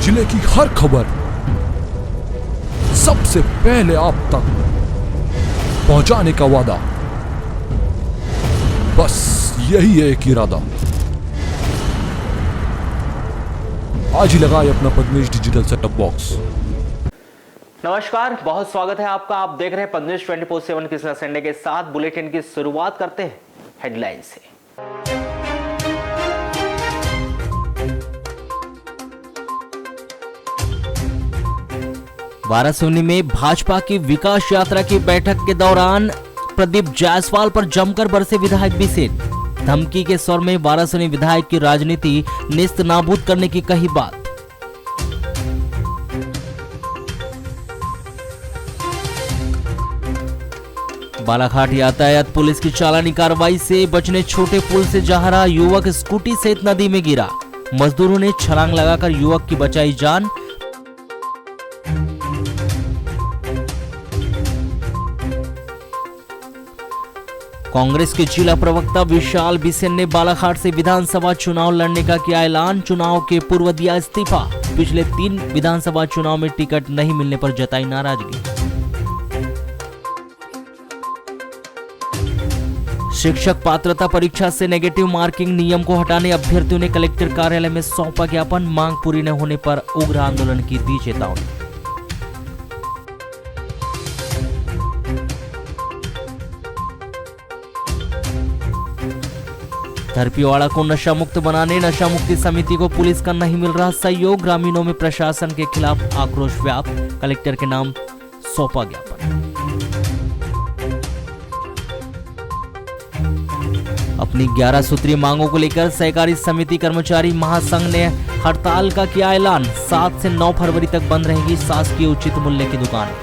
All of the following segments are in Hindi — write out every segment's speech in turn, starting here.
जिले की हर खबर सबसे पहले आप तक पहुंचाने का वादा, बस यही है एक इरादा। आज ही लगाए अपना पद्मेश डिजिटल सेटअप बॉक्स। नमस्कार, बहुत स्वागत है आपका। आप देख रहे हैं पद्मेश 24/7 की संडे के साथ। बुलेटिन की शुरुआत करते हैं हेडलाइन से। वाराणसी में भाजपा की विकास यात्रा की बैठक के दौरान प्रदीप जायसवाल पर जमकर बरसे विधायक बिसेन। धमकी के स्वर में वाराणसी विधायक की राजनीति नेस्त नाबूद करने की कही बात। बालाघाट यातायात पुलिस की चालानी कार्रवाई से बचने छोटे पुल से जा रहा युवक स्कूटी सहित नदी में गिरा। मजदूरों ने छलांग लगाकर युवक की बचाई जान। कांग्रेस के जिला प्रवक्ता विशाल बिसेन ने बालाघाट से विधानसभा चुनाव लड़ने का किया ऐलान। चुनाव के पूर्व दिया इस्तीफा। पिछले 3 विधानसभा चुनाव में टिकट नहीं मिलने पर जताई नाराजगी। शिक्षक पात्रता परीक्षा से नेगेटिव मार्किंग नियम को हटाने अभ्यर्थियों ने कलेक्टर कार्यालय में सौंपा ज्ञापन। मांग पूरी न होने पर उग्र आंदोलन की दी चेतावनी। धरपीवाड़ा को नशा मुक्त बनाने नशा मुक्ति समिति को पुलिस का नहीं मिल रहा सहयोग। ग्रामीणों में प्रशासन के खिलाफ आक्रोश व्याप्त। कलेक्टर के नाम सौंपा ज्ञापन। अपनी 11 सूत्रीय मांगों को लेकर सहकारी समिति कर्मचारी महासंघ ने हड़ताल का किया ऐलान। 7 से 9 फरवरी तक बंद रहेगी शासकीय उचित मूल्य की दुकान।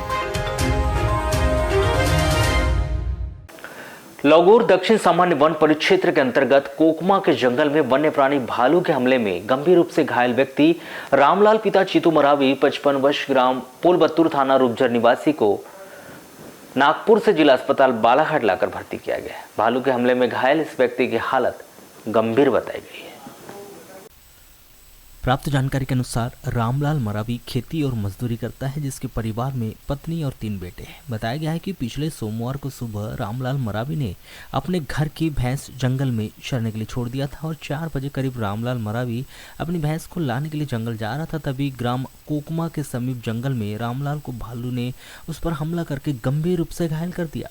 लौगूर दक्षिण सामान्य वन परिक्षेत्र के अंतर्गत कोकमा के जंगल में वन्य प्राणी भालू के हमले में गंभीर रूप से घायल व्यक्ति रामलाल पिता चीतू मरावी 55 वर्ष ग्राम पोलबत्तूर थाना रूपझर निवासी को नागपुर से जिला अस्पताल बालाघाट लाकर भर्ती किया गया। भालू के हमले में घायल इस व्यक्ति की हालत गंभीर बताई गई है। प्राप्त जानकारी के अनुसार रामलाल मरावी खेती और मजदूरी करता है, जिसके परिवार में पत्नी और 3 बेटे हैं। बताया गया है कि पिछले सोमवार को सुबह रामलाल मरावी ने अपने घर की भैंस जंगल में चरने के लिए छोड़ दिया था और 4 बजे करीब रामलाल मरावी अपनी भैंस को लाने के लिए जंगल जा रहा था। तभी ग्राम कोकमा के समीप जंगल में रामलाल को भालू ने उस पर हमला करके गंभीर रूप से घायल कर दिया,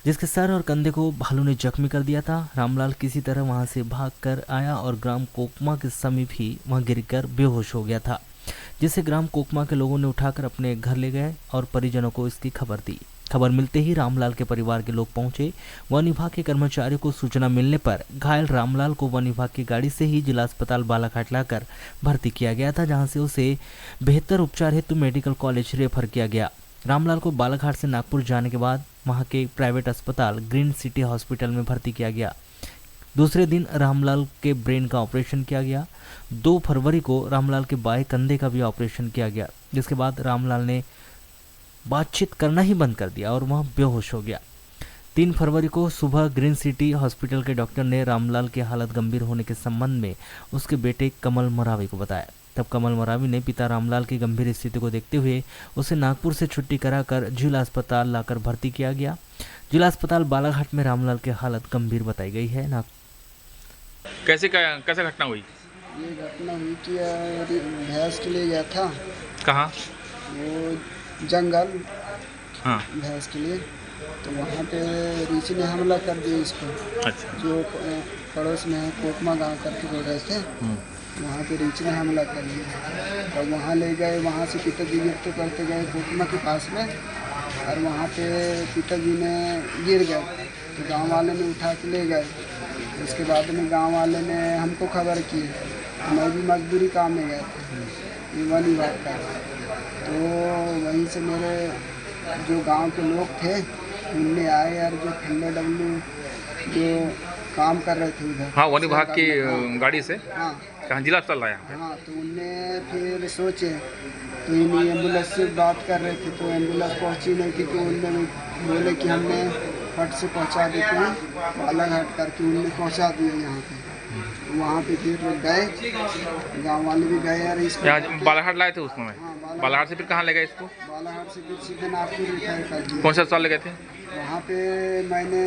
जिसके सर और कंधे को भालू ने जख्मी कर दिया था। रामलाल किसी तरह वहां से भागकर आया और ग्राम कोकमा के समीप ही वहां गिरकर बेहोश हो गया था, जिसे ग्राम कोकमा के लोगों ने उठाकर अपने घर ले गए और परिजनों को इसकी खबर दी। खबर मिलते ही रामलाल के परिवार के लोग पहुंचे। वन विभाग के कर्मचारियों को सूचना मिलने पर घायल रामलाल को वन विभाग की गाड़ी से ही जिला अस्पताल बालाघाट लाकर भर्ती किया गया था, जहाँ से उसे बेहतर उपचार हेतु मेडिकल कॉलेज रेफर किया गया। रामलाल को बालाघाट से नागपुर जाने के बाद वहां के प्राइवेट अस्पताल ग्रीन सिटी हॉस्पिटल में भर्ती किया गया। दूसरे दिन रामलाल के ब्रेन का ऑपरेशन किया गया। 2 फरवरी को रामलाल के बाएं कंधे का भी ऑपरेशन किया गया, जिसके बाद रामलाल ने बातचीत करना ही बंद कर दिया और वह बेहोश हो गया। 3 फरवरी को सुबह ग्रीन सिटी हॉस्पिटल के डॉक्टर ने रामलाल की हालत गंभीर होने के संबंध में उसके बेटे कमल मरावी को बताया। तब कमल मरावी ने पिता रामलाल की गंभीर स्थिति को देखते हुए उसे नागपुर से छुट्टी कराकर जिला अस्पताल लाकर भर्ती किया गया। जिला अस्पताल बालाघाट में रामलाल की हालत गंभीर बताई गई है। कैसे घटना हुई? ये घटना हुई कि भैंस के लिए गया था। कहाँ? वो जंगल। हाँ। भैंस के लिए, तो वहाँ पे रीछ ने हमला कर दिया इसको। अच्छा। जो पड़ोस में है कोकमा गाँव करके बोल रहे थे, वहाँ पे रीछ ने हमला कर दिया। और वहाँ ले गए, वहाँ से पिताजी गिरते करते गए कोकमा के पास में, और वहाँ पे पिताजी ने गिर गए तो गांव वाले ने उठा के ले गए। उसके बाद में गांव वाले ने हमको खबर की। मैं भी मजदूरी काम में गया था, वन विभाग का। तो वहीं से मेरे जो गांव के लोग थे उनने आए यार, जो ठंडे डब्लू जो काम कर रहे थे उधर। हाँ, वन विभाग की गाड़ी से। हाँ, कहाँ जिला अस्पताल लाया? हाँ, तो उनने फिर सोचे, तो इन्हीं एम्बुलेंस से बात कर रहे थे, तो एम्बुलेंस पहुंची नहीं थी। तो उनने बोले कि हमने फट से पहुंचा देते हैं बालाघाट करके। उनने पहुंचा दिया यहाँ पे। वहाँ पे फिर गए, गांव वाले भी गए यार इसको। यहाँ बालाघाट लाए थे उसको में? हाँ, बालाघाट से फिर कहाँ ले गए इसको? बालाघाट से फिर सीधे नागपुर रिफायर कर दिया। कौन सा अस्पताल ले गए थे? वहाँ पे मैंने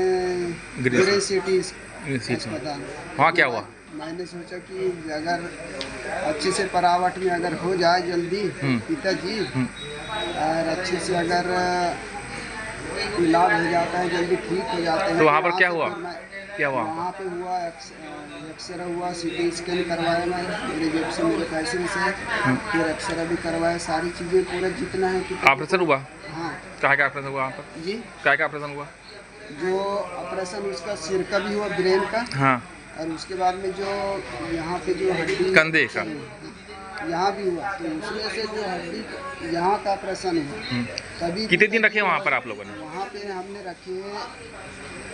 गिरीश ग्रे सिटी सिटी। अस्पताल, वहाँ क्या हुआ? मैंने सोचा कि अगर अच्छे से परावट में अगर हो जाए जल्दी पिताजी, और अच्छे से अगर इलाज हो जाता है, जल्दी ठीक हो जाते हैं। तो वहाँ पर क्या से हुआ? फिर मैं- क्या हुआ? वहाँ पे हुआ एक्सरे हुआ, सीटी स्कैन करवाया मैं मेरे जेब से, मेरे पैसे से, फिर एक्सरे भी करवाया, सारी चीज़ें पूरा जितना है कि ऑपरेशन हुआ? हाँ क्या क्या ऑपरेशन हुआ वहाँ पर? जी। क्या क्या ऑपरेशन हुआ? जो ऑपरेशन उसका सिर का भी हुआ, ब्रेन का, हाँ। और उसके बाद में जो यहाँ पे जो हड्डी कंधे का? यहाँ भी हुआ, तो उसमें से जो हड्डी यहाँ का ऑपरेशन हुआ। तभी कितने दिन रखे वहाँ पर आप लोगों ने? वहाँ पे हमने रखे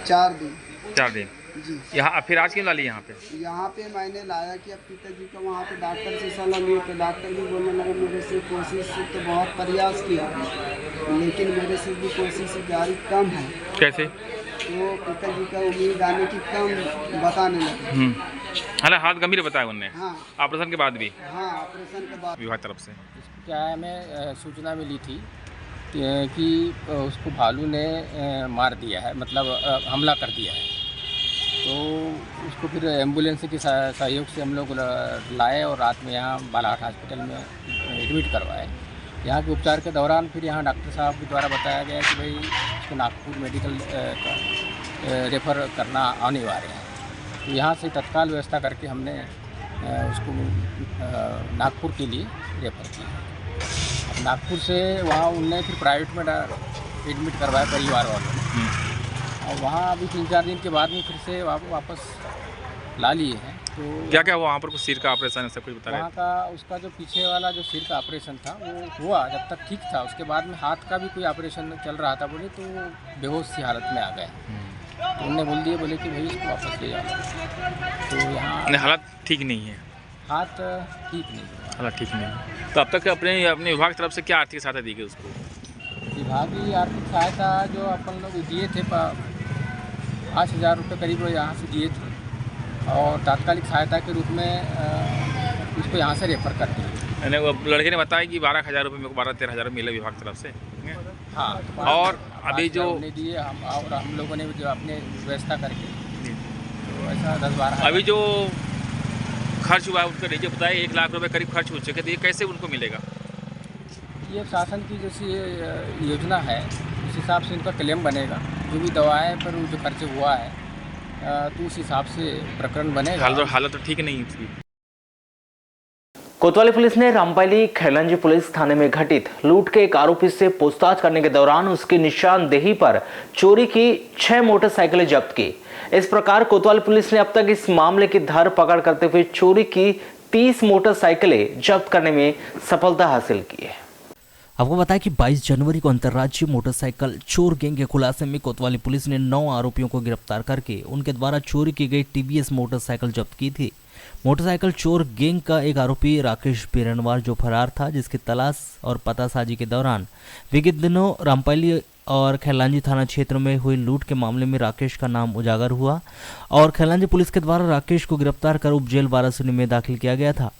4 दिन। 4 दिन। जी। यहाँ फिर आज क्यों ला ली यहाँ पे? यहाँ पे मैंने लाया कि अब पिताजी का वहाँ पे डॉक्टर से सलाह लिया, तो डॉक्टर भी बोलने लगे मेरे से कोशिश से तो बहुत प्रयास किया, लेकिन मेरे से भी कोशिश जारी कम है। कैसे? तो पिताजी का उम्मीद आने की कम बताने लगे। हाथ गंभीर बताया उनने? हाँ ऑपरेशन के बाद भी? हाँ, ऑपरेशन के बाद विभाग तरफ से क्या है, हमें सूचना मिली थी कि उसको भालू ने मार दिया है, मतलब हमला कर दिया है। तो उसको फिर एम्बुलेंस के सहयोग से हम लोग लाए और रात में यहाँ बालाघाट हॉस्पिटल में एडमिट करवाए। यहाँ के उपचार के दौरान फिर यहाँ डॉक्टर साहब के द्वारा बताया गया कि भाई उसको नागपुर मेडिकल रेफ़र करना अनिवार्य है। तो यहाँ से तत्काल व्यवस्था करके हमने उसको नागपुर के लिए रेफ़र किया। अब नागपुर से वहाँ उनने फिर प्राइवेट में एडमिट करवाया परिवार वालों ने, और वहाँ अभी 3-4 दिन के बाद में फिर से वापस ला लिए हैं। तो क्या क्या हुआ वहाँ पर? कुछ सिर का ऑपरेशन सब कुछ बता रहे वहाँ का उसका जो पीछे वाला जो सिर का ऑपरेशन था वो हुआ, जब तक ठीक था। उसके बाद में हाथ का भी कोई ऑपरेशन चल रहा था, बोले तो बेहोश सी हालत में आ गए। तो उन्होंने बोले कि भाई इसको वापस ले जाओ। तो यहाँ हालत ठीक नहीं है? हाथ ठीक नहीं हुआ। हालत ठीक नहीं है। तो अब तक अपने विभाग तरफ से क्या आर्थिक सहायता दी गई उसको? विभागीय आर्थिक सहायता जो अपन लोग दिए थे 5,000 रुपये करीब यहाँ से दिए थे, और तात्कालिक सहायता के रूप में उसको यहाँ से रेफ़र कर दिए। मैंने वो लड़के ने बताया कि 12,000 रुपये, मेरे को 12-13 हज़ार मिले विभाग तरफ से। हाँ, और अभी जो दिए हम लोगों ने जो अपने व्यवस्था करके, तो ऐसा 10-12 अभी जो खर्च हुआ है उसका नीचे बताया 1 लाख रुपए करीब खर्च हो चुके, तो ये कैसे उनको मिलेगा? ये शासन की जैसी योजना है उस हिसाब से इनका क्लेम बनेगा। जो भी दवाएं पर जो खर्च हुआ है तो उस हिसाब से प्रकरण बनेगा। हालत तो ठीक नहीं थी। कोतवाली पुलिस ने रामपाली खैलंजी पुलिस थाने में घटित लूट के एक आरोपी से पूछताछ करने के दौरान उसकी निशानदेही पर चोरी की 6 मोटरसाइकिलें जब्त की। इस प्रकार कोतवाली पुलिस ने अब तक इस मामले की धर पकड़ करते हुए चोरी की 30 मोटरसाइकिलें जब्त करने में सफलता हासिल की है। आपको बताया कि 22 जनवरी को अंतर्राज्यीय मोटरसाइकिल चोर गैंग के खुलासे में कोतवाली पुलिस ने 9 आरोपियों को गिरफ्तार करके उनके द्वारा चोरी की गई टीवीएस मोटरसाइकिल जब्त की थी। मोटरसाइकिल चोर गैंग का एक आरोपी राकेश बिरनवार जो फरार था, जिसकी तलाश और पतासाजी के दौरान विगत दिनों रामपाली और खैलांजी थाना क्षेत्र में हुई लूट के मामले में राकेश का नाम उजागर हुआ और खैलांजी पुलिस के द्वारा राकेश को गिरफ्तार कर उप जेल वाराणसी में दाखिल किया गया था।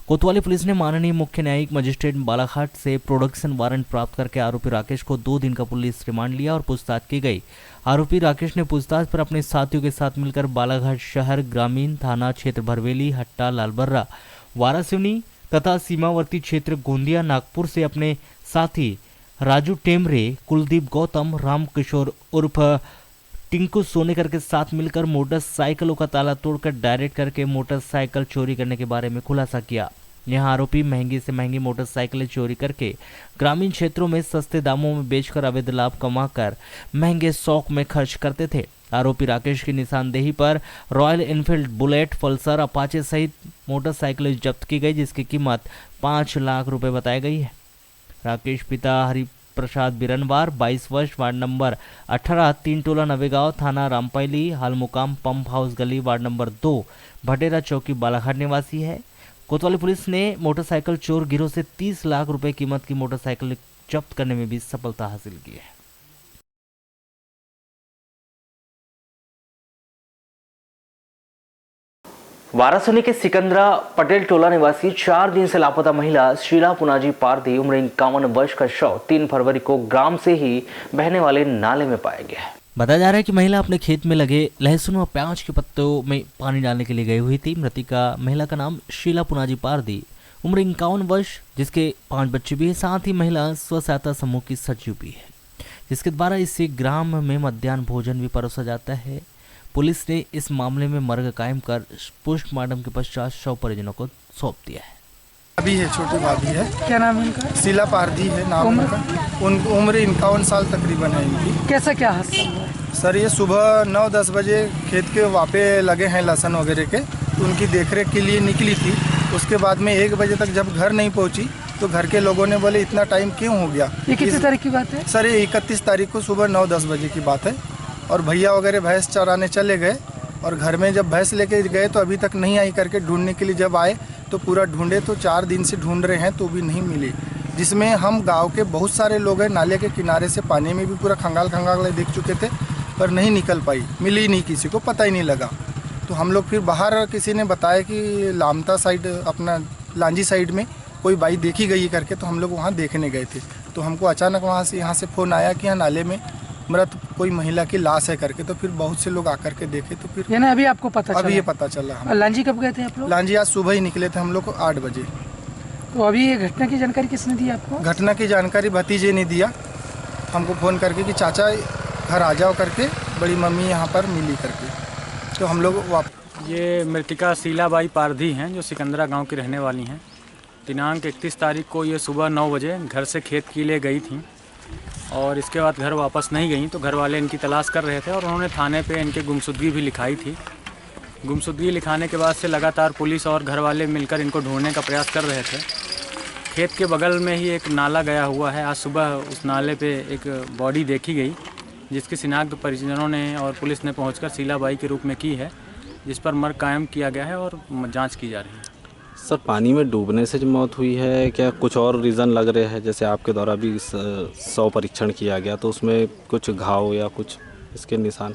कोतवाली पुलिस ने माननीय मुख्य न्यायिक मजिस्ट्रेट बालाघाट से प्रोडक्शन वारंट प्राप्त करके आरोपी राकेश को 2 दिन का पुलिस रिमांड लिया और पूछताछ की गई। आरोपी राकेश ने पूछताछ पर अपने साथियों के साथ मिलकर बालाघाट शहर, ग्रामीण थाना क्षेत्र भरवेली, हट्टा, लालबर्रा, वारासिवनी तथा सीमावर्ती क्षेत्र गोंदिया, नागपुर से अपने साथी राजू टेमरे, कुलदीप गौतम, राम किशोर उर्फ टिंकू सोनेकर के साथ मिलकर मोटरसाइकिलों का ताला तोड़कर डायरेक्ट करके मोटरसाइकिल चोरी करने के बारे में खुलासा किया। यहां आरोपी महंगी से महंगी मोटरसाइकिलें चोरी करके ग्रामीण क्षेत्रों में सस्ते दामों में बेचकर अवैध लाभ कमाकर महंगे शौक में खर्च करते थे। आरोपी राकेश की निशानदेही पर royal Enfield, bullet, Pulsar, Apache सहित मोटरसाइकिलें जब्त की गई, जिसकी कीमत 5 लाख रुपए बताई गई है। राकेश पिता हरि प्रसाद बिरनवार 22 वर्ष, वार्ड नंबर 18, 3 टोला नवेगांव, थाना रामपाली, हाल मुकाम पंप हाउस गली, वार्ड नंबर 2, भटेरा चौकी, बालाघाट निवासी है। कोतवाली पुलिस ने मोटरसाइकिल चोर गिरोह से 30 लाख रुपए कीमत की मोटरसाइकिल जब्त करने में भी सफलता हासिल की है। वाराणसी के सिकंदरा पटेल टोला निवासी 4 दिन से लापता महिला शीला पुनाजी पारदी उम्र 51 वर्ष का शव 3 फरवरी को ग्राम से ही बहने वाले नाले में पाया गया है। बताया जा रहा है कि महिला अपने खेत में लगे लहसुन और प्याज के पत्तों में पानी डालने के लिए गई हुई थी। मृतिका महिला का नाम शीला पुनाजी पारदी उम्र 51 वर्ष, जिसके 5 बच्चे भी हैं। साथ ही महिला स्व सहायता समूह की सचिव भी है, जिसके द्वारा इसी ग्राम में मध्याह्न भोजन भी परोसा जाता है। पुलिस ने इस मामले में मर्ग कायम कर पोस्टमार्टम के पश्चात शव परिजनों को सौंप दिया है। भाभी है, छोटी भाभी है। क्या नाम है इनका? शीला पारदी है नाम उनका। उम्र 51 साल तकरीबन है इनकी। कैसा क्या हादसा हुआ? सर ये सुबह 9-10 बजे खेत के वापे लगे हैं लहसुन वगैरह के, तो उनकी देखरेख के लिए निकली थी। उसके बाद में 1 बजे तक जब घर नहीं पहुंची तो घर के लोगों ने बोले इतना टाइम क्यों हो गया। ये कितनी तारीख की बात है? सर ये 31 तारीख को सुबह 9-10 बजे की बात है। और भैया वगैरह भैंस चराने चले गए और घर में जब भैंस लेके गए तो अभी तक नहीं आई करके ढूंढने के लिए जब आए तो पूरा ढूंढे तो 4 दिन से ढूंढ रहे हैं तो भी नहीं मिली। जिसमें हम गांव के बहुत सारे लोग हैं, नाले के किनारे से पानी में भी पूरा खंगाल देख चुके थे पर नहीं निकल पाई, मिली नहीं, किसी को पता ही नहीं लगा। तो हम लोग फिर बाहर किसी ने बताया कि लामता साइड अपना लांजी साइड में कोई बाई देखी गई करके, तो हम लोग वहाँ देखने गए थे। तो हमको अचानक वहाँ से यहाँ से फ़ोन आया कि यहाँ नाले में मृत कोई महिला की लाश है करके। तो फिर बहुत से लोग आकर के देखे तो फिर यानी अभी आपको पता चला? अभी ये पता चला। हम लांजी कब गए थे आप लोग? लांजी आज सुबह ही निकले थे हम लोग को 8 बजे। तो अभी ये घटना की जानकारी किसने दी आपको? घटना की जानकारी भतीजे ने दिया हमको फ़ोन करके कि चाचा घर आ जाओ करके, बड़ी मम्मी यहाँ पर मिली करके। तो हम लोग ये मृतिका शीलाबाई पारदी हैं जो सिकंदरा गांव की रहने वाली हैं। दिनांक 31 तारीख को ये सुबह 9 बजे घर से खेत के लिए गई थी और इसके बाद घर वापस नहीं गई। तो घर वाले इनकी तलाश कर रहे थे और उन्होंने थाने पे इनके गुमशुदगी भी लिखाई थी। गुमशुदगी लिखाने के बाद से लगातार पुलिस और घर वाले मिलकर इनको ढूंढने का प्रयास कर रहे थे। खेत के बगल में ही एक नाला गया हुआ है। आज सुबह उस नाले पे एक बॉडी देखी गई जिसकी शिनाख्त परिजनों ने और पुलिस ने पहुंचकर शीलाबाई के रूप में की है, जिस पर मर्ग कायम किया गया है और जांच की जा रही है। सर पानी में डूबने से जो मौत हुई है, क्या कुछ और रीज़न लग रहे हैं? जैसे आपके द्वारा भी शव परीक्षण किया गया तो उसमें कुछ घाव या कुछ इसके निशान?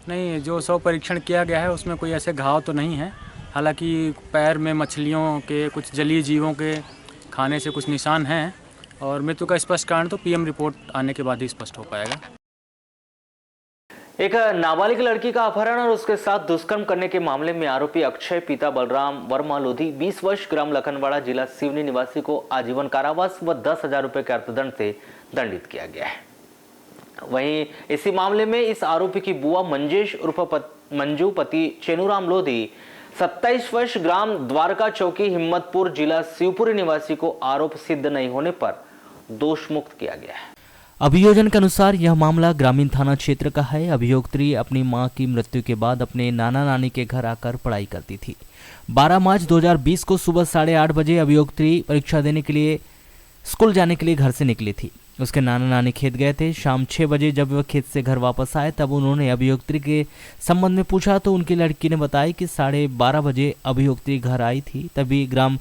नहीं, जो शव परीक्षण किया गया है उसमें कोई ऐसे घाव तो नहीं है। हालांकि पैर में मछलियों के, कुछ जलीय जीवों के खाने से कुछ निशान हैं और मृत्यु का स्पष्ट कारण तो पीएम रिपोर्ट आने के बाद ही स्पष्ट हो पाएगा। एक नाबालिग लड़की का अपहरण और उसके साथ दुष्कर्म करने के मामले में आरोपी अक्षय पिता बलराम वर्मा लोधी 20 वर्ष ग्राम लखनवाड़ा जिला सिवनी निवासी को आजीवन कारावास व 10,000 रुपए के अर्थदंड से दंडित किया गया है। वहीं इसी मामले में इस आरोपी की बुआ मंजेश उर्फ मंजू पति चेनूराम लोधी 27 वर्ष ग्राम द्वारका चौकी हिम्मतपुर जिला शिवपुरी निवासी को आरोप सिद्ध नहीं होने पर दोष मुक्त किया गया है। अभियोजन के अनुसार यह मामला ग्रामीण थाना क्षेत्र का है। अभियोक्त्री अपनी मां की मृत्यु के बाद अपने नाना नानी के घर आकर पढ़ाई करती थी। 12 मार्च 2020 को सुबह 8:30 बजे अभियोक्त्री परीक्षा देने के लिए स्कूल जाने के लिए घर से निकली थी। उसके नाना नानी खेत गए थे। शाम 6 बजे जब वह खेत से घर वापस आए तब उन्होंने अभियोक्त्री के संबंध में पूछा तो उनकी लड़की ने बताया कि 12:30 बजे अभियोक्त्री घर आई थी। तभी ग्राम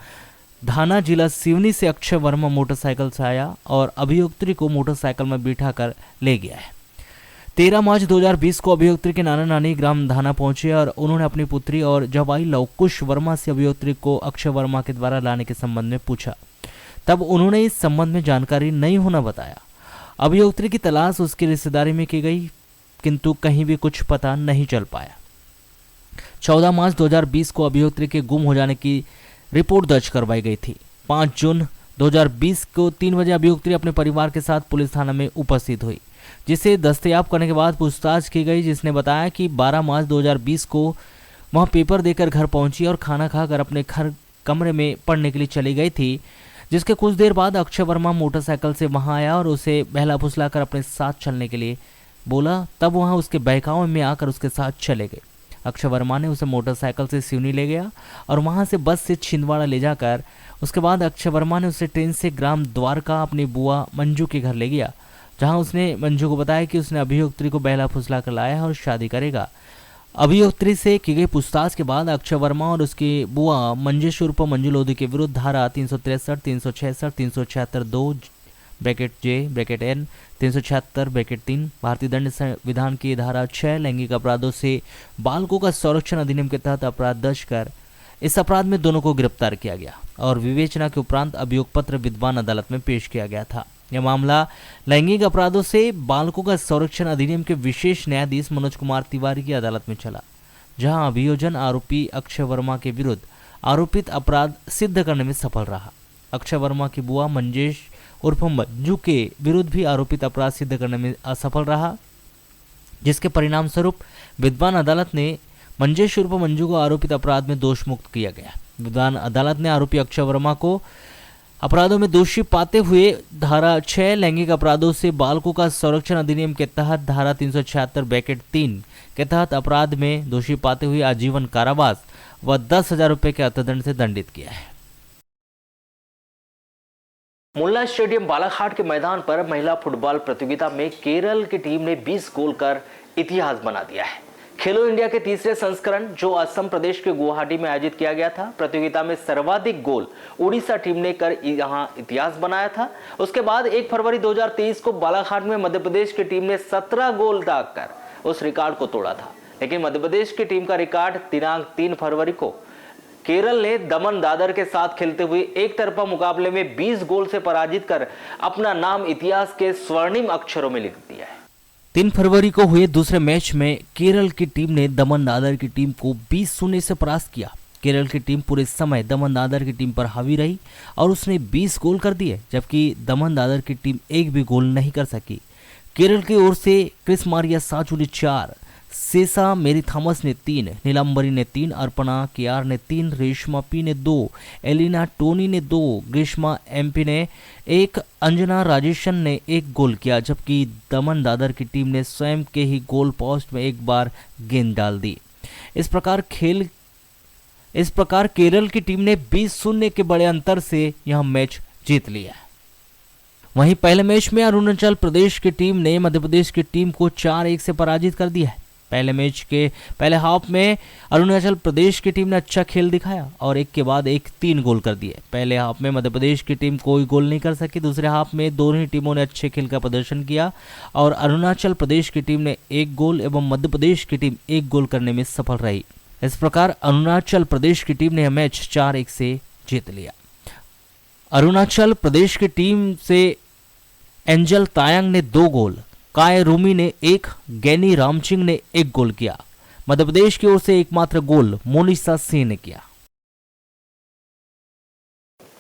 धाना जिला सिवनी से अक्षय वर्मा मोटरसाइकिल से आया और अभियोक्त्री को मोटरसाइकिल में बिठाकर ले गया है। 13 मार्च 2020 को अभियोक्त्री के नाना नानी ग्राम धाना पहुंचे और उन्होंने अपनी पुत्री और जवाई लवकुश वर्मा से अभियोक्त्री को अक्षय वर्मा के द्वारा लाने के संबंध में पूछा। तब उन्होंने इस संबंध में जानकारी नहीं होना बताया। अभियोक्त्री की तलाश उसकी रिश्तेदारी में की गई किंतु कहीं भी कुछ पता नहीं चल पाया। 14 मार्च 2020 को अभियोक्त्री के गुम हो जाने की रिपोर्ट दर्ज करवाई गई थी। 5 जून 2020 को 3 बजे अभियोक्त्री अपने परिवार के साथ पुलिस थाना में उपस्थित हुई, जिसे दस्तयाब करने के बाद पूछताछ की गई, जिसने बताया कि 12 मार्च 2020 को वह पेपर देकर घर पहुंची और खाना खाकर अपने घर कमरे में पढ़ने के लिए चली गई थी। जिसके कुछ देर बाद अक्षय वर्मा मोटरसाइकिल से वहां आया और उसे बहला फुसलाकर अपने साथ चलने के लिए बोला। तब वह उसके बहकावे में आकर उसके साथ चले गए। अक्षय वर्मा ने उसे मोटरसाइकिल से सिवनी ले गया और वहां से बस से छिंदवाड़ा ले जाकर उसके बाद अक्षय वर्मा ने उसे ट्रेन से ग्राम द्वारका अपनी बुआ मंजू के घर ले गया, जहां उसने मंजू को बताया कि उसने अभियोक्त्री को बहला फुसला कर लाया है और शादी करेगा। अभियोक्त्री से की गई पूछताछ के बाद अक्षय वर्मा और उसकी बुआ मंजेश उर्फ मंजू लोधी के विरुद्ध धारा 363, 366, 376(2) ब्रैकेट जे ब्रैकेट एन 376 ब्रैकेट 3 भारतीय दंड संविधान की धारा 6 लैंगिक अपराधों से बालकों का संरक्षण अधिनियम के तहत अपराध दर्ज कर इस अपराध में दोनों को गिरफ्तार किया गया और विवेचना के उपरांत अभियोग पत्र विद्वान अदालत में पेश किया गया था। यह मामला लैंगिक अपराधों से बालकों का संरक्षण अधिनियम के विशेष न्यायाधीश मनोज कुमार तिवारी की अदालत में चला, जहां अभियोजन आरोपी अक्षय वर्मा के विरुद्ध आरोपित अपराध सिद्ध करने में सफल रहा। अक्षय वर्मा की बुआ मंजेश उर्फ मंजू के विरुद्ध भी आरोपित अपराध सिद्ध करने में असफल रहा, जिसके परिणाम स्वरूप विद्वान अदालत ने मंजेश उर्फ मंजू को आरोपित अपराध में दोष मुक्त किया गया। विद्वान अदालत ने आरोपी अक्षय वर्मा को अपराधों में दोषी पाते हुए धारा 6 लैंगिक अपराधों से बालकों का संरक्षण अधिनियम के तहत धारा 376 ब्रैकेट 3 के तहत अपराध में दोषी पाते हुए आजीवन कारावास व 10,000 रुपये के अर्थदंड से दंडित किया है। मुल्ला स्टेडियम बालाघाट के मैदान पर महिला फुटबॉल प्रतियोगिता में केरल की टीम ने 20 गोल कर इतिहास बना दिया है। खेलो इंडिया के तीसरे संस्करण जो असम प्रदेश के गुवाहाटी में आयोजित किया गया था, प्रतियोगिता में सर्वाधिक गोल उड़ीसा टीम ने कर यहां इतिहास बनाया था। उसके बाद 1 फरवरी 2023 को बालाघाट में मध्य प्रदेश की टीम ने 17 गोल दागकर उस रिकॉर्ड को तोड़ा था, लेकिन मध्य प्रदेश की टीम का रिकॉर्ड दिनांक 3 फरवरी को केरल ने दमन दादर के साथ खेलते हुए एक तरफा मुकाबले में 20 गोल से पराजित कर अपना नाम इतिहास के स्वर्णिम अक्षरों में लिख दिया है। 3 फरवरी को हुए दूसरे मैच में केरल की टीम ने दमन दादर की टीम को 20-0 से परास्त किया। केरल की टीम पूरे समय दमन दादर की टीम पर हावी रही और उसने 20 गोल कर दिए, जबकि दमन दादर की टीम एक भी गोल नहीं कर सकी। केरल की ओर से क्रिस मारिया साचू ने 4, सेसा मेरी थॉमस ने 3, नीलांबरी ने 3, अर्पणा केआर ने 3, रेशमा पी ने 2, एलिना टोनी ने 2, ग्रीष्मा एमपी ने 1, अंजना राजेशन ने 1 गोल किया, जबकि दमन दादर की टीम ने स्वयं के ही गोल पोस्ट में एक बार गेंद डाल दी। इस प्रकार केरल की टीम ने 20-0 के बड़े अंतर से यह मैच जीत लिया। वहीं पहले मैच में अरुणाचल प्रदेश की टीम ने मध्य प्रदेश की टीम को 4-1 से पराजित कर दिया है। पहले मैच के पहले हाफ में अरुणाचल प्रदेश की टीम ने अच्छा खेल दिखाया और एक के बाद एक 3 गोल कर दिए। पहले हाफ में मध्य प्रदेश की टीम कोई गोल नहीं कर सकी। दूसरे हाफ में दोनों ही टीमों ने अच्छे खेल का प्रदर्शन किया और अरुणाचल प्रदेश की टीम ने 1 गोल एवं मध्य प्रदेश की टीम 1 गोल करने में सफल रही। इस प्रकार अरुणाचल प्रदेश की टीम ने यह मैच 4-1 से जीत लिया। अरुणाचल प्रदेश की टीम से एंजल तायंग ने 2 गोल, काय रूमी ने 1, गैनी रामचिंग ने 1 गोल किया। मध्य प्रदेश की ओर से एकमात्र गोल मोनिसा सिंह ने किया।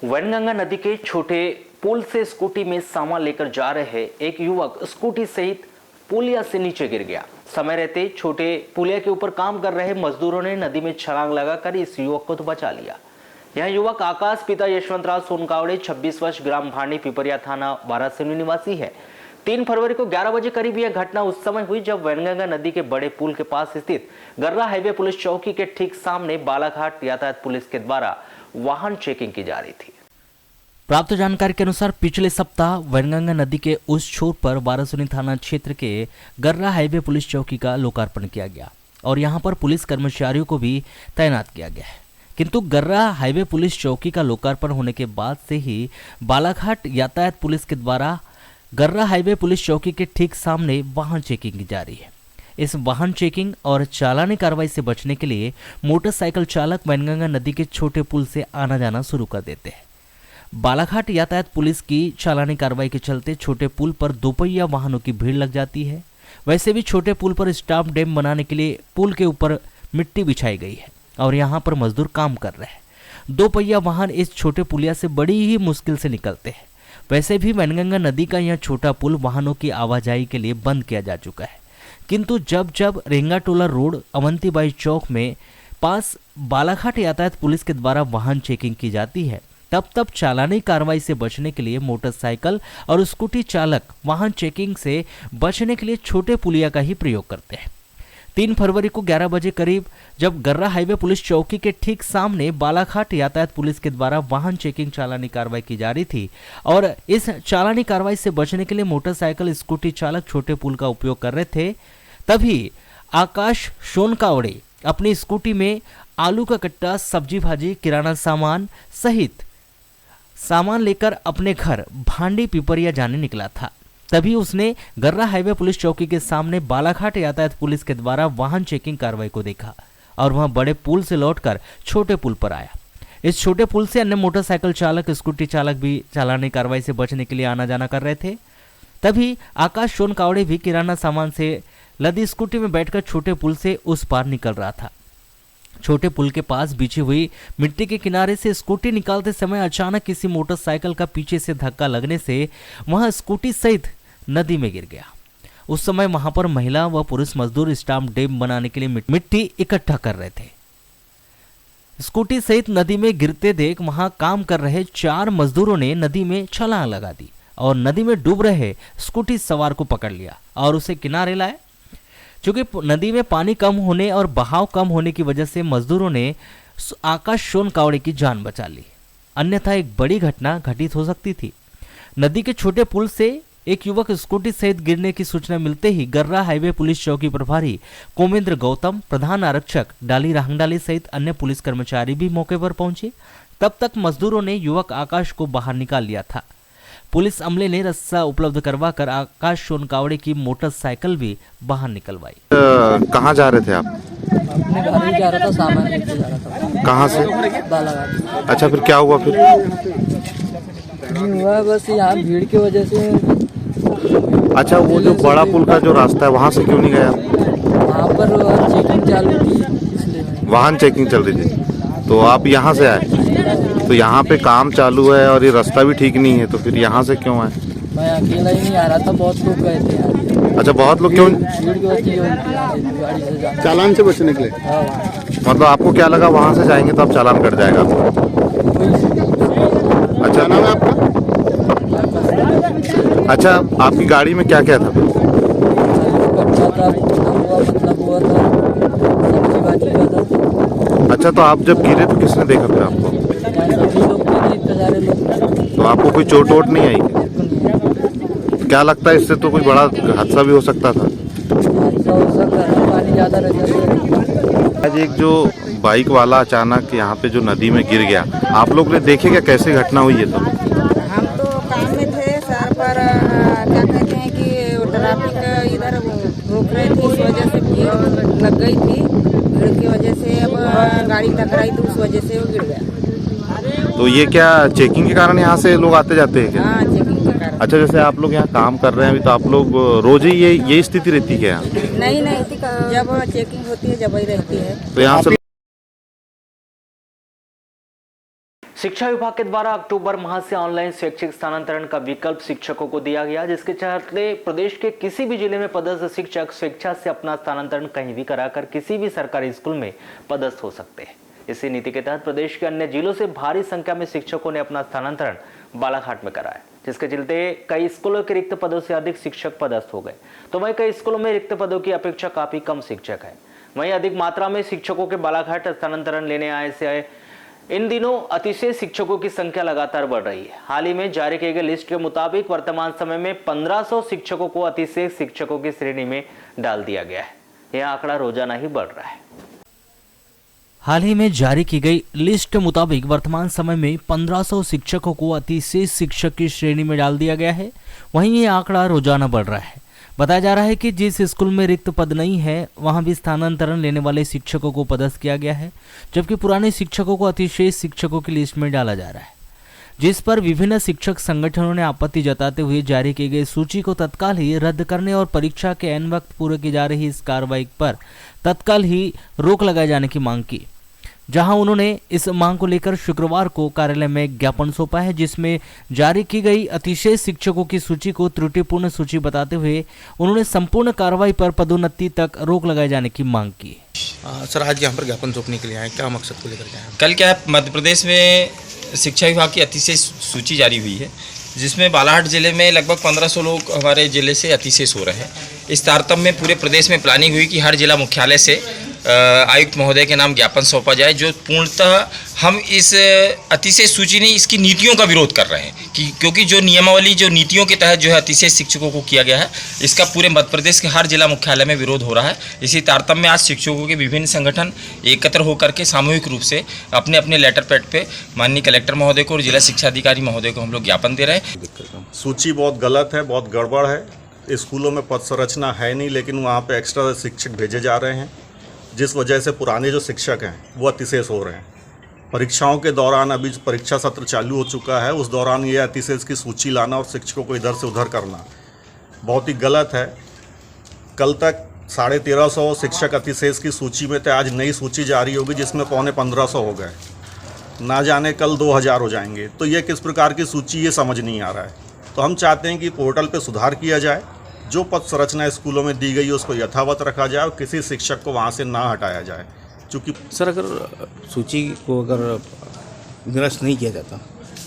वैनगंगा नदी के छोटे पुल से स्कूटी में सामान लेकर जा रहे एक युवक स्कूटी सहित पुलिया से नीचे गिर गया। समय रहते छोटे पुलिया के ऊपर काम कर रहे मजदूरों ने नदी में छलांग लगाकर इस युवक को तो बचा लिया। यह युवक आकाश पिता यशवंतराव सोनकावड़े 26 वर्ष ग्राम भांडी पिपरिया थाना वारासिनी निवासी है। 3 फरवरी को 11 बजे करीब यह घटना उस समय हुई जब वैनगंगा नदी के बड़े पुल के पास स्थित गर्रा हाईवे पुलिस चौकी के ठीक सामने बालाघाट यातायात पुलिस के द्वारा वाहन चेकिंग की जा रही थी। प्राप्त जानकारी के अनुसार पिछले सप्ताह वैनगंगा नदी के उस छोर पर वारासिनी थाना क्षेत्र के गर्रा हाईवे पुलिस चौकी का लोकार्पण किया गया और यहां पर पुलिस कर्मचारियों को भी तैनात किया गया है। किंतु गर्रा हाईवे पुलिस चौकी का लोकार्पण होने के बाद से ही बालाघाट यातायात पुलिस के द्वारा गर्रा हाईवे पुलिस चौकी के ठीक सामने वाहन चेकिंग की जा रही है। इस वाहन चेकिंग और चालानी कार्रवाई से बचने के लिए मोटरसाइकिल चालक वैनगंगा नदी के छोटे पुल से आना जाना शुरू कर देते हैं। बालाघाट यातायात पुलिस की चालानी कार्रवाई के चलते छोटे पुल पर दोपहिया वाहनों की भीड़ लग जाती है। वैसे भी छोटे पुल पर स्टाफ डैम बनाने के लिए पुल के ऊपर मिट्टी बिछाई गई है और यहाँ पर मजदूर काम कर रहे हैं। दोपहिया वाहन इस छोटे पुलिया से बड़ी ही मुश्किल से निकलते हैं। वैसे भी वैनगंगा नदी का यह छोटा पुल वाहनों की आवाजाही के लिए बंद किया जा चुका है, किंतु जब जब रेंगाटोला रोड अवंतीबाई चौक में पास बालाघाट यातायात पुलिस के द्वारा वाहन चेकिंग की जाती है, तब तब चालानी कार्रवाई से बचने के लिए मोटरसाइकिल और स्कूटी चालक वाहन चेकिंग से बचने के लिए छोटे पुलिया का ही प्रयोग करते हैं। 3 फरवरी को 11 बजे करीब जब गर्रा हाईवे पुलिस चौकी के ठीक सामने बालाघाट यातायात पुलिस के द्वारा वाहन चेकिंग चालानी कार्रवाई की जा रही थी और इस चालानी कार्रवाई से बचने के लिए मोटरसाइकिल स्कूटी चालक छोटे पुल का उपयोग कर रहे थे, तभी आकाश सोनकावड़े अपनी स्कूटी में आलू का कट्टा, सब्जी भाजी, किराना सामान सहित सामान लेकर अपने घर भांडी पिपरिया जाने निकला था। तभी उसने गर्रा हाईवे पुलिस चौकी के सामने बालाघाट यातायात पुलिस के द्वारा वाहन चेकिंग कार्रवाई को देखा और वह बड़े पुल से लौटकर छोटे पुल पर आया। इस छोटे पुल से अन्य मोटरसाइकिल चालक, स्कूटी चालक भी चालानी कार्रवाई से बचने के लिए आना जाना कर रहे थे। तभी आकाश सोनकावड़े भी किराना सामान से लदी स्कूटी में बैठकर छोटे पुल से उस पार निकल रहा था। छोटे पुल के पास बिछी हुई मिट्टी के किनारे से स्कूटी निकालते समय अचानक किसी मोटरसाइकिल का पीछे से धक्का लगने से वह स्कूटी सहित नदी में गिर गया। उस समय वहां पर महिला व पुरुष मजदूर स्टाम्प डैम बनाने के लिए मिट्टी इकट्ठा कर रहे थे। स्कूटी सहित नदी में गिरते देख वहां काम कर रहे 4 मजदूरों ने नदी में छलांग लगा दी और नदी में डूब रहे स्कूटी सवार को पकड़ लिया और उसे किनारे लाए। चूंकि नदी में पानी कम होने और बहाव कम होने की वजह से मजदूरों ने आकाश सोनकावड़े की जान बचा ली, अन्यथा एक बड़ी घटना घटित हो सकती थी। नदी के छोटे पुल से एक युवक स्कूटी सहित गिरने की सूचना मिलते ही गर्रा हाईवे पुलिस चौकी प्रभारी कोमेंद्र गौतम, प्रधान आरक्षक डाली राहंगडाली सहित अन्य पुलिस कर्मचारी भी मौके पर पहुंचे। तब तक मजदूरों ने युवक आकाश को बाहर निकाल लिया था। पुलिस अमले ने रस्सा उपलब्ध करवाकर आकाश सोनकावड़े की मोटरसाइकिल भी बाहर निकलवाई। कहाँ जा रहे थे आप? अपने घर ही जा रहा था, सामान लेके जा रहा था। कहाँ से? बालाघाट। अच्छा, फिर क्या हुआ? फिर हुआ बस यहाँ भीड़ की वजह से। अच्छा, वो जो बड़ा पुल का जो रास्ता है वहाँ से क्यों नहीं गया? वहाँ पर चेकिंग चालू थी इसलिए। वाहन चेकिंग चल रही थी तो आप यहाँ से आए? तो यहाँ पे काम चालू है और ये रास्ता भी ठीक नहीं है, तो फिर यहाँ से क्यों आए? मैं अकेला ही नहीं आ रहा था, बहुत लोग गए थे यार। अच्छा, बहुत लोग क्यों? भीड़ की वजह से गाड़ी से जाना। चालान से बचने के लिए? हाँ। मतलब आपको क्या लगा वहाँ से जाएंगे तो आप चालान कट जाएगा आपको? अच्छा, नाम है आपका? अच्छा, आपकी गाड़ी में क्या क्या था? अच्छा, तो आप जब गिरे तो किसने देखा फिर आपको? तो आपको कोई चोट वोट नहीं आई? क्या लगता है इससे तो कोई बड़ा हादसा भी हो सकता था? आज एक जो बाइक वाला अचानक यहाँ पे जो नदी में गिर गया, आप लोग ने देखे क्या कैसे घटना हुई है? तो हम तो काम में थे सर, पर क्या कहते हैं कि वो ट्रैफिक इधर रोक रहे थे, इस वजह से भीड़ लग गई थी। भीड़ की वजह से अब गाड़ी टकराई तो उस वजह से वो गिर गया। तो ये क्या चेकिंग के कारण यहाँ से लोग आते जाते हैं क्या? हाँ, चेकिंग के कारण। अच्छा, जैसे आप लोग यहाँ काम कर रहे हैं अभी, तो आप लोग रोज ही ये स्थिति रहती है क्या? नहीं, जब चेकिंग होती है जब ही रहती है। तो यहाँ से शिक्षा विभाग के द्वारा अक्टूबर माह से ऑनलाइन शैक्षिक स्थानांतरण का विकल्प शिक्षकों को दिया गया, जिसके चलते प्रदेश के किसी भी जिले में पदस्थ शिक्षक स्वेच्छा से अपना स्थानांतरण कहीं भी कराकर किसी भी सरकारी स्कूल में पदस्थ हो सकते हैं। इसी नीति के तहत प्रदेश के अन्य जिलों से भारी संख्या में शिक्षकों ने अपना स्थानांतरण बालाघाट में कराया, जिसके चलते कई स्कूलों के रिक्त पदों से अधिक शिक्षक पदस्थ हो गए। तो वहीं कई स्कूलों में रिक्त पदों की अपेक्षा काफी कम शिक्षक है। वहीं अधिक मात्रा में शिक्षकों के बालाघाट स्थानांतरण लेने आए से इन दिनों अतिशय शिक्षकों की संख्या लगातार बढ़ रही है। हाल ही में जारी किए गए लिस्ट के मुताबिक वर्तमान समय में 1500 शिक्षकों को अतिशय शिक्षकों की श्रेणी में डाल दिया गया है। यह आंकड़ा रोजाना ही बढ़ रहा है। हाल ही में जारी की गई लिस्ट के मुताबिक वर्तमान समय में 1500 शिक्षकों को अतिशय शिक्षक की श्रेणी में डाल दिया गया है। वहीं ये आंकड़ा रोजाना बढ़ रहा है। बताया जा रहा है कि जिस स्कूल में रिक्त पद नहीं है वहां भी स्थानांतरण लेने वाले शिक्षकों को पदस्थ किया गया है, जबकि पुराने शिक्षकों को अतिशय शिक्षकों की लिस्ट में डाला जा रहा है, जिस पर विभिन्न शिक्षक संगठनों ने आपत्ति जताते हुए जारी की गई सूची को तत्काल ही रद्द करने और परीक्षा के ऐन वक्त पूरे की जा रही इस कार्रवाई पर तत्काल ही रोक लगाए जाने की मांग की। जहां उन्होंने इस मांग को लेकर शुक्रवार को कार्यालय में ज्ञापन सौंपा है, जिसमें जारी की गई अतिशय शिक्षकों की सूची को त्रुटिपूर्ण सूची बताते हुए उन्होंने संपूर्ण कार्रवाई पर पदोन्नति तक रोक लगाए जाने की मांग की। सर, आज यहाँ पर ज्ञापन सौंपने के लिए आए, क्या मकसद को लेकर के आए? कल क्या है, मध्य प्रदेश में शिक्षा विभाग की अतिशय सूची जारी हुई है, जिसमें बालाघाट जिले में लगभग 1500 लोग हमारे जिले से अतिशय हो रहे हैं। इस तारतम्य में पूरे प्रदेश में प्लानिंग हुई कि हर जिला मुख्यालय से आयुक्त महोदय के नाम ज्ञापन सौंपा जाए, जो पूर्णतः हम इस अतिशय सूची नहीं, इसकी नीतियों का विरोध कर रहे हैं कि क्योंकि जो नियमावली, जो नीतियों के तहत जो है अतिशय शिक्षकों को किया गया है, इसका पूरे मध्य प्रदेश के हर जिला मुख्यालय में विरोध हो रहा है। इसी तारतम्य में आज शिक्षकों के विभिन्न संगठन एकत्र होकर के सामूहिक रूप से अपने अपने लेटर पैड पे माननीय कलेक्टर महोदय को और जिला शिक्षा अधिकारी महोदय को हम लोग ज्ञापन दे रहे हैं। सूची बहुत गलत है, बहुत गड़बड़ है। स्कूलों में पद संरचना है नहीं, लेकिन वहाँ पे एक्स्ट्रा शिक्षक भेजे जा रहे हैं, जिस वजह से पुराने जो शिक्षक हैं वो अतिशेष हो रहे हैं। परीक्षाओं के दौरान, अभी परीक्षा सत्र चालू हो चुका है, उस दौरान ये अतिशेष की सूची लाना और शिक्षकों को इधर से उधर करना बहुत ही गलत है। कल तक 1350 शिक्षक अतिशेष की सूची में थे, आज नई सूची जारी होगी जिसमें 1550 हो गए, ना जाने कल 2000 हो जाएंगे। तो ये किस प्रकार की सूची, ये समझ नहीं आ रहा है। तो हम चाहते हैं कि पोर्टल पे सुधार किया जाए, जो पद संरचना स्कूलों में दी गई है उसको यथावत रखा जाए और किसी शिक्षक को वहाँ से ना हटाया जाए। क्योंकि सर, अगर सूची को अगर निरस्त नहीं किया जाता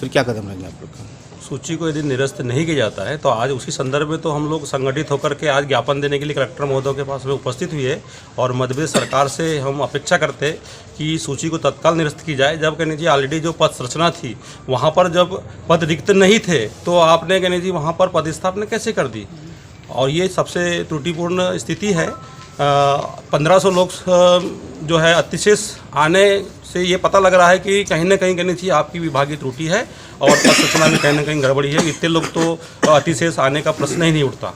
फिर क्या कदम लेंगे आप लोग का? सूची को यदि निरस्त नहीं किया जाता है तो आज उसी संदर्भ में तो हम लोग संगठित होकर के आज ज्ञापन देने के लिए कलेक्टर महोदय के पास में उपस्थित हुए और मध्य प्रदेश सरकार से हम अपेक्षा करते कि सूची को तत्काल निरस्त की जाए। जब कहने जी ऑलरेडी जो पद संरचना थी वहाँ पर जब पद रिक्त नहीं थे तो आपने कहने जी वहाँ पर पदस्थापना कैसे कर दी, और ये सबसे त्रुटिपूर्ण स्थिति है। 1500 लोग जो है अतिशेष आने से ये पता लग रहा है कि कहीं ना कहीं कहनी चाहिए आपकी विभागीय त्रुटि है और पद सूचना में कहीं ना कहीं गड़बड़ी है। इतने लोग तो अतिशेष आने का प्रश्न ही नहीं उठता।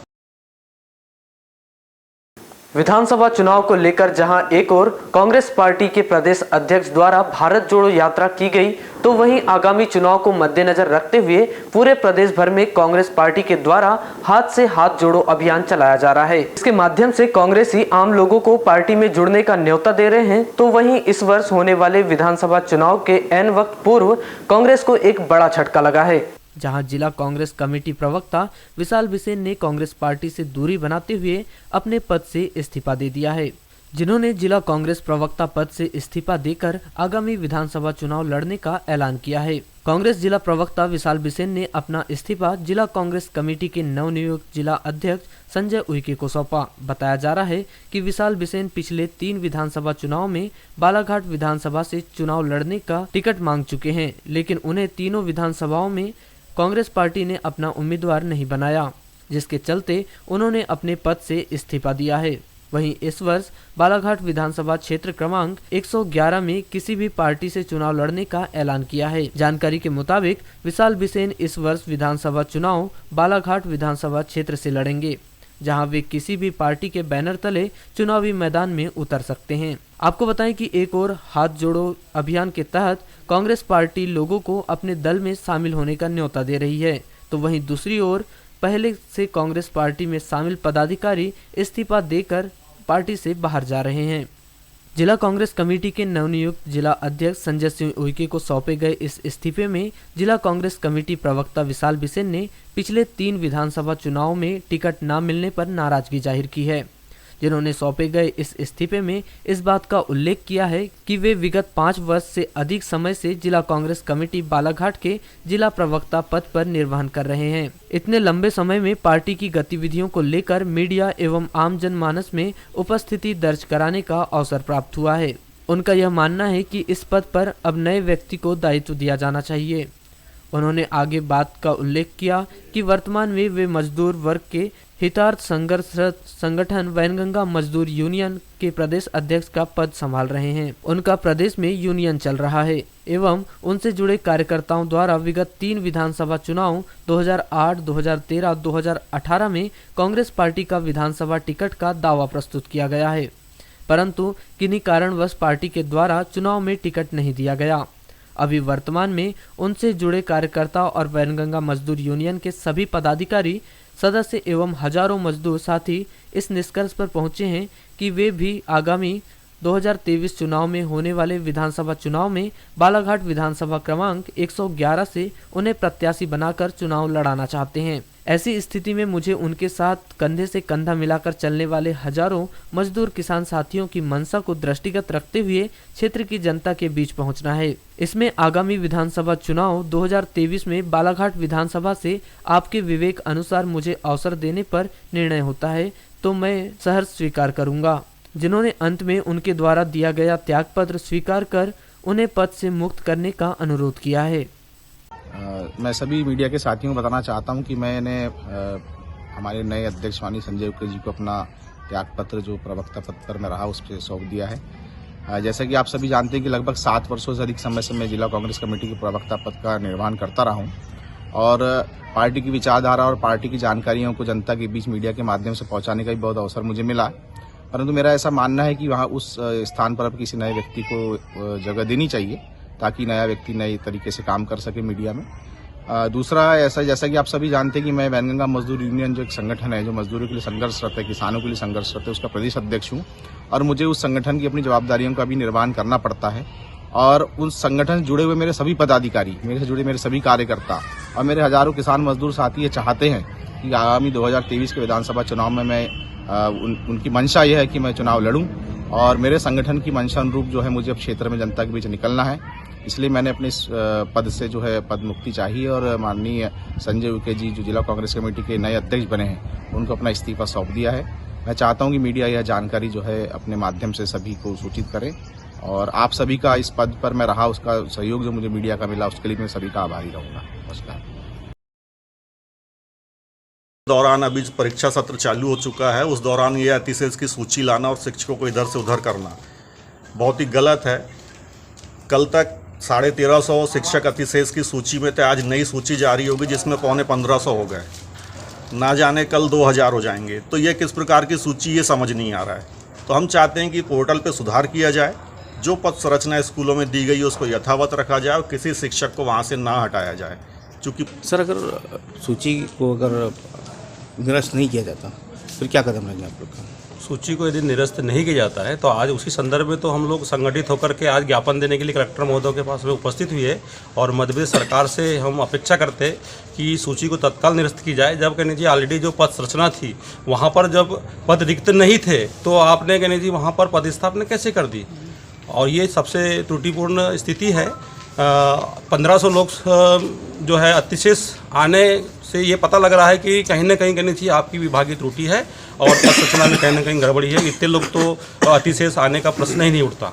विधानसभा चुनाव को लेकर जहां एक ओर कांग्रेस पार्टी के प्रदेश अध्यक्ष द्वारा भारत जोड़ो यात्रा की गई, तो वहीं आगामी चुनाव को मद्देनजर रखते हुए पूरे प्रदेश भर में कांग्रेस पार्टी के द्वारा हाथ से हाथ जोड़ो अभियान चलाया जा रहा है। इसके माध्यम से कांग्रेसी आम लोगों को पार्टी में जुड़ने का न्योता दे रहे हैं। तो वहीं इस वर्ष होने वाले विधानसभा चुनाव के ऐन वक्त पूर्व कांग्रेस को एक बड़ा झटका लगा है, जहां जिला कांग्रेस कमेटी प्रवक्ता विशाल बिसेन ने कांग्रेस पार्टी से दूरी बनाते हुए अपने पद से इस्तीफा दे दिया है। जिन्होंने जिला कांग्रेस प्रवक्ता पद से इस्तीफा देकर आगामी विधानसभा चुनाव लड़ने का ऐलान किया है। कांग्रेस जिला प्रवक्ता विशाल बिसेन ने अपना इस्तीफा जिला कांग्रेस कमेटी के नवनियुक्त जिला अध्यक्ष संजय उइके को सौंपा। बताया जा रहा है कि विशाल बिसेन पिछले 3 विधानसभा चुनाव में बालाघाट विधानसभा से चुनाव लड़ने का टिकट मांग चुके हैं, लेकिन उन्हें तीनों विधानसभाओं में कांग्रेस पार्टी ने अपना उम्मीदवार नहीं बनाया, जिसके चलते उन्होंने अपने पद से इस्तीफा दिया है। वहीं इस वर्ष बालाघाट विधानसभा क्षेत्र क्रमांक 111 में किसी भी पार्टी से चुनाव लड़ने का ऐलान किया है। जानकारी के मुताबिक विशाल बिसेन इस वर्ष विधानसभा चुनाव बालाघाट विधानसभा क्षेत्र से लड़ेंगे, जहां वे किसी भी पार्टी के बैनर तले चुनावी मैदान में उतर सकते हैं। आपको बताएं कि एक और हाथ जोड़ो अभियान के तहत कांग्रेस पार्टी लोगों को अपने दल में शामिल होने का न्योता दे रही है, तो वहीं दूसरी ओर पहले से कांग्रेस पार्टी में शामिल पदाधिकारी इस्तीफा देकर पार्टी से बाहर जा रहे हैं। जिला कांग्रेस कमेटी के नवनियुक्त जिला अध्यक्ष संजय सिंह उइके को सौंपे गए इस इस्तीफे में जिला कांग्रेस कमेटी प्रवक्ता विशाल बिसेन ने पिछले 3 विधानसभा चुनाव में टिकट न मिलने पर नाराजगी जाहिर की है। जिन्होंने सौंपे गए इस इस्तीफे में इस बात का उल्लेख किया है कि वे विगत 5 वर्ष से अधिक समय से जिला कांग्रेस कमेटी बालाघाट के जिला प्रवक्ता पद पर निर्वहन कर रहे हैं। इतने लंबे समय में पार्टी की गतिविधियों को लेकर मीडिया एवं आम जनमानस में उपस्थिति दर्ज कराने का अवसर प्राप्त हुआ है। उनका यह मानना है कि इस पद पर अब नए व्यक्ति को दायित्व दिया जाना चाहिए। उन्होंने आगे बात का उल्लेख किया कि वर्तमान में वे मजदूर वर्ग के हितार्थ संघर्ष संगठन वैनगंगा मजदूर यूनियन के प्रदेश अध्यक्ष का पद संभाल रहे हैं। उनका प्रदेश में यूनियन चल रहा है एवं उनसे जुड़े कार्यकर्ताओं द्वारा विगत 3 विधानसभा चुनाव 2008, 2013, 2018 में कांग्रेस पार्टी का विधानसभा टिकट का दावा प्रस्तुत किया गया है, परंतु किन्हीं कारणवश पार्टी के द्वारा चुनाव में टिकट नहीं दिया गया। अभी वर्तमान में उनसे जुड़े कार्यकर्ता और वैनगंगा मजदूर यूनियन के सभी पदाधिकारी, सदस्य एवं हजारों मजदूर साथी इस निष्कर्ष पर पहुंचे हैं कि वे भी आगामी 2023 चुनाव में होने वाले विधानसभा चुनाव में बालाघाट विधानसभा क्रमांक 111 से उन्हें प्रत्याशी बनाकर चुनाव लड़ाना चाहते हैं। ऐसी स्थिति में मुझे उनके साथ कंधे से कंधा मिलाकर चलने वाले हजारों मजदूर किसान साथियों की मंशा को दृष्टिगत रखते हुए क्षेत्र की जनता के बीच पहुंचना है। इसमें आगामी विधानसभा चुनाव 2023 में बालाघाट विधानसभा से आपके विवेक अनुसार मुझे अवसर देने पर निर्णय होता है तो मैं सहर्ष स्वीकार करूंगा। जिन्होंने अंत में उनके द्वारा दिया गया त्यागपत्र स्वीकार कर उन्हें पद से मुक्त करने का अनुरोध किया है। मैं सभी मीडिया के साथियों को बताना चाहता हूं कि मैंने हमारे नए अध्यक्ष माननीय संजय उके जी को अपना त्यागपत्र जो प्रवक्ता पद पर मैं रहा उस पर सौंप दिया है। जैसा कि आप सभी जानते हैं कि लगभग 7 वर्षों से अधिक समय से मैं जिला कांग्रेस कमेटी के प्रवक्ता पद का निर्वहन करता रहा हूँ और पार्टी की विचारधारा और पार्टी की जानकारियों को जनता के बीच मीडिया के माध्यम से पहुंचाने का भी बहुत अवसर मुझे मिला। परंतु मेरा ऐसा मानना है कि वहाँ उस स्थान पर अब किसी नए व्यक्ति को जगह देनी चाहिए ताकि नया व्यक्ति नए तरीके से काम कर सके मीडिया में। दूसरा ऐसा, जैसा कि आप सभी जानते हैं कि मैं वैनगंगा मजदूर यूनियन जो एक संगठन है जो मजदूरों के लिए संघर्षरत है, किसानों के लिए संघर्षरत है, उसका प्रदेश अध्यक्ष हूँ और मुझे उस संगठन की अपनी जवाबदारियों का भी निर्वहन करना पड़ता है। और उस संगठन से जुड़े हुए मेरे सभी पदाधिकारी, मेरे से जुड़े मेरे सभी कार्यकर्ता और मेरे हजारों किसान मजदूर साथी ये चाहते हैं कि आगामी 2023 के विधानसभा चुनाव में मैं उनकी मंशा यह है कि मैं चुनाव लड़ूं और मेरे संगठन की मंशा अनुरूप जो है मुझे अब क्षेत्र में जनता के बीच निकलना है। इसलिए मैंने अपने इस पद से जो है पद मुक्ति चाहिए और माननीय संजय उके जी जो जिला कांग्रेस कमेटी के नए अध्यक्ष बने हैं उनको अपना इस्तीफा सौंप दिया है। मैं चाहता हूं कि मीडिया यह जानकारी जो है अपने माध्यम से सभी को सूचित करे और आप सभी का इस पद पर मैं रहा उसका सहयोग जो मुझे मीडिया का मिला उसके लिए मैं सभी का आभारी रहूंगा। नमस्कार। दौरान अभी परीक्षा सत्र चालू हो चुका है, उस दौरान ये अतिशेष की सूची लाना और शिक्षकों को इधर से उधर करना बहुत ही गलत है। कल तक 1350 शिक्षक अतिशेष की सूची में थे, आज नई सूची जारी होगी जिसमें 1500 हो गए, ना जाने कल 2000 हो जाएंगे। तो ये किस प्रकार की सूची ये समझ नहीं आ रहा है। तो हम चाहते हैं कि पोर्टल पे सुधार किया जाए, जो पद संरचना स्कूलों में दी गई है उसको यथावत रखा जाए और किसी शिक्षक को वहाँ से ना हटाया जाए। क्योंकि सर अगर सूची को अगर निरस्त नहीं किया जाता फिर क्या कदम लेंगे आप लोग का? सूची को यदि निरस्त नहीं किया जाता है तो आज उसी संदर्भ में तो हम लोग संगठित होकर के आज ज्ञापन देने के लिए कलेक्टर महोदय के पास में उपस्थित हुए और मध्य प्रदेश सरकार से हम अपेक्षा करते कि सूची को तत्काल निरस्त की जाए। जब कहने जी ऑलरेडी जो पद संरचना थी वहाँ पर जब पद रिक्त नहीं थे तो आपने कहने जी वहाँ पर पदस्थापना कैसे कर दी और ये सबसे त्रुटिपूर्ण स्थिति है। 1500 लोग जो है अतिशेष आने से ये पता लग रहा है कि कहीं ना कहीं कहनी चाहिए आपकी विभागीय त्रुटि है और पद संरचना में कहीं ना कहीं गड़बड़ी है। इतने लोग तो अतिशेष आने का प्रश्न ही नहीं उठता।